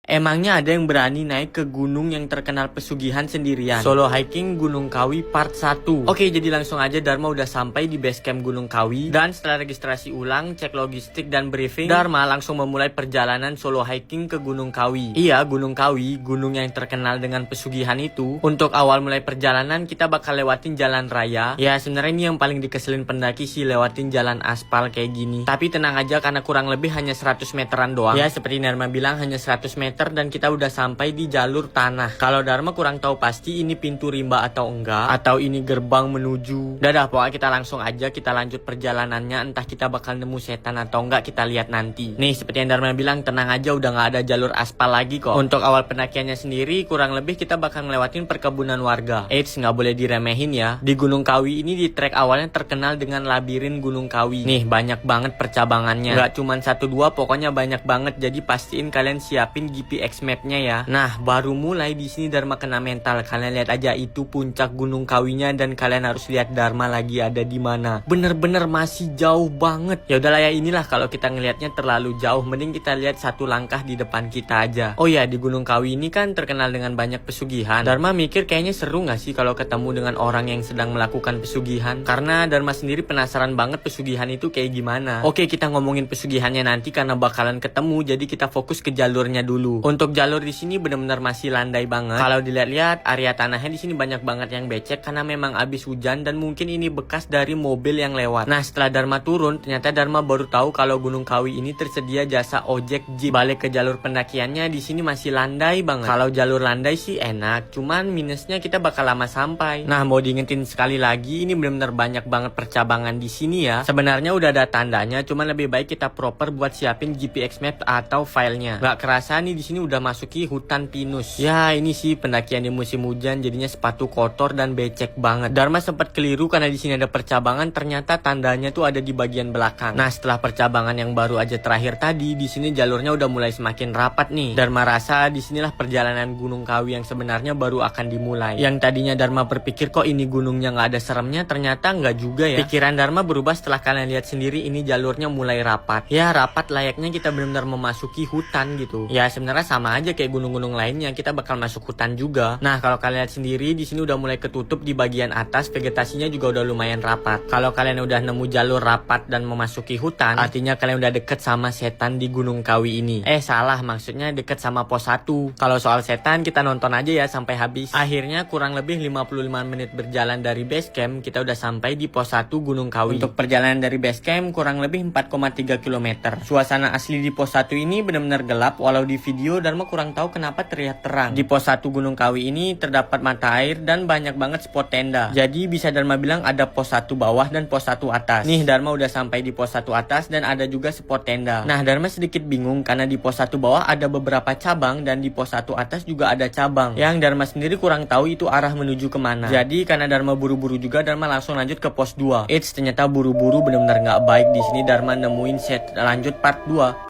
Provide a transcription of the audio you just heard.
Emangnya ada yang berani naik ke gunung yang terkenal pesugihan sendirian? Solo hiking Gunung Kawi part 1. Oke, jadi langsung aja Dharma udah sampai di base camp Gunung Kawi. Dan setelah registrasi ulang, cek logistik dan briefing, Dharma langsung memulai perjalanan solo hiking ke Gunung Kawi. Iya, Gunung Kawi, gunung yang terkenal dengan pesugihan itu. Untuk awal mulai perjalanan, kita bakal lewatin jalan raya. Ya, sebenarnya ini yang paling dikeselin pendaki sih, lewatin jalan aspal kayak gini. Tapi tenang aja karena kurang lebih hanya 100 meteran doang. Ya, seperti Dharma bilang hanya 100 meter dan kita udah sampai di jalur tanah. Kalau Dharma kurang tahu pasti ini pintu rimba atau enggak, atau ini gerbang menuju. Dadah, pokoknya kita langsung aja kita lanjut perjalanannya. Entah kita bakal nemu setan atau enggak, kita lihat nanti. Nih, seperti yang Dharma bilang, tenang aja udah nggak ada jalur aspal lagi kok. Untuk awal pendakiannya sendiri kurang lebih kita bakal ngelewatin perkebunan warga. Eits, nggak boleh diremehin ya. Di Gunung Kawi ini di trek awalnya terkenal dengan labirin Gunung Kawi. Nih, banyak banget percabangannya. Nggak cuma 1-2, pokoknya banyak banget. Jadi pastiin kalian siapin GPX mapnya ya. Nah, baru mulai di sini Dharma kena mental. Kalian lihat aja itu puncak Gunung Kawinya dan kalian harus lihat Dharma lagi ada di mana. Bener-bener masih jauh banget. Ya udahlah ya, inilah kalau kita ngelihatnya terlalu jauh, mending kita lihat satu langkah di depan kita aja. Oh ya, di Gunung Kawi ini kan terkenal dengan banyak pesugihan. Dharma mikir kayaknya seru nggak sih kalau ketemu dengan orang yang sedang melakukan pesugihan? Karena Dharma sendiri penasaran banget pesugihan itu kayak gimana. Oke, kita ngomongin pesugihannya nanti karena bakalan ketemu, jadi kita fokus ke jalurnya dulu. Untuk jalur di sini benar-benar masih landai banget. Kalau dilihat-lihat area tanahnya di sini banyak banget yang becek karena memang abis hujan dan mungkin ini bekas dari mobil yang lewat. Nah, setelah Dharma turun, ternyata Dharma baru tahu kalau Gunung Kawi ini tersedia jasa ojek jeep. Balik ke jalur pendakiannya di sini masih landai banget. Kalau jalur landai sih enak, cuman minusnya kita bakal lama sampai. Nah, mau diingetin sekali lagi, ini benar-benar banyak banget percabangan di sini ya. Sebenarnya udah ada tandanya, cuman lebih baik kita proper buat siapin GPX map atau filenya. Gak kerasa nih di sini udah masuki hutan pinus. Ya, ini sih pendakian di musim hujan jadinya sepatu kotor dan becek banget. Dharma sempat keliru karena di sini ada percabangan, ternyata tandanya tuh ada di bagian belakang. Nah, setelah percabangan yang baru aja terakhir tadi, di sini jalurnya udah mulai semakin rapat nih. Dharma rasa disinilah perjalanan Gunung Kawi yang sebenarnya baru akan dimulai. Yang tadinya Dharma berpikir kok ini gunungnya nggak ada seremnya, ternyata nggak juga ya. Pikiran Dharma berubah setelah kalian lihat sendiri ini jalurnya mulai rapat. Ya, rapat layaknya kita benar-benar memasuki hutan gitu. Ya, sebenarnya sama aja kayak gunung-gunung lainnya, kita bakal masuk hutan juga. Nah, kalau kalian lihat sendiri di sini udah mulai ketutup di bagian atas, vegetasinya juga udah lumayan rapat. Kalau kalian udah nemu jalur rapat dan memasuki hutan, artinya kalian udah deket sama setan di Gunung Kawi ini. Salah, maksudnya deket sama pos 1. Kalau soal setan kita nonton aja ya sampai habis. Akhirnya kurang lebih 55 menit berjalan dari base camp, kita udah sampai di pos 1 Gunung Kawi. Untuk perjalanan dari base camp kurang lebih 4,3 km. Suasana asli di pos 1 ini benar-benar gelap, walau di video Dharma kurang tahu kenapa terlihat terang. Di pos 1 Gunung Kawi ini terdapat mata air dan banyak banget spot tenda. Jadi bisa Dharma bilang ada pos 1 bawah dan pos 1 atas. Nih, Dharma udah sampai di pos 1 atas dan ada juga spot tenda. Nah, Dharma sedikit bingung karena di pos 1 bawah ada beberapa cabang dan di pos 1 atas juga ada cabang. Yang Dharma sendiri kurang tahu itu arah menuju kemana. Jadi karena Dharma buru-buru juga, Dharma langsung lanjut ke pos 2. Ternyata buru-buru benar-benar nggak baik. Di sini Dharma nemuin set lanjut part 2.